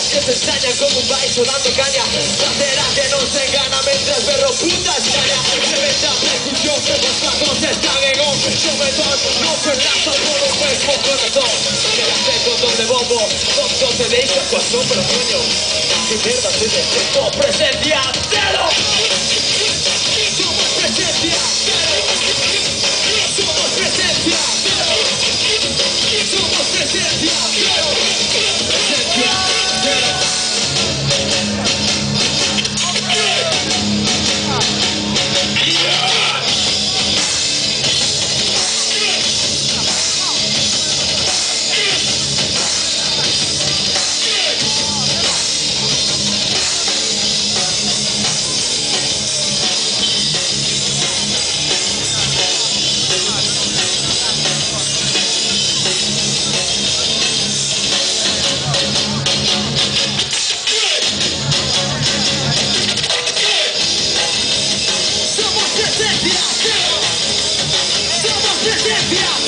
que se extrañan como un baixo dando caña. Trasera que no se gana mientras berro putas caña. Tremenda percusión, los platos están en on. Sometón, no se enlaza por un mismo corazón. Que la sé con doble bombo, tonto te deja tu asombro, coño. Si mierda te dejo presencia cero. Somos presencia cero. Somos presencia cero. Somos presencia cero. Presencia cero. Somos presencia.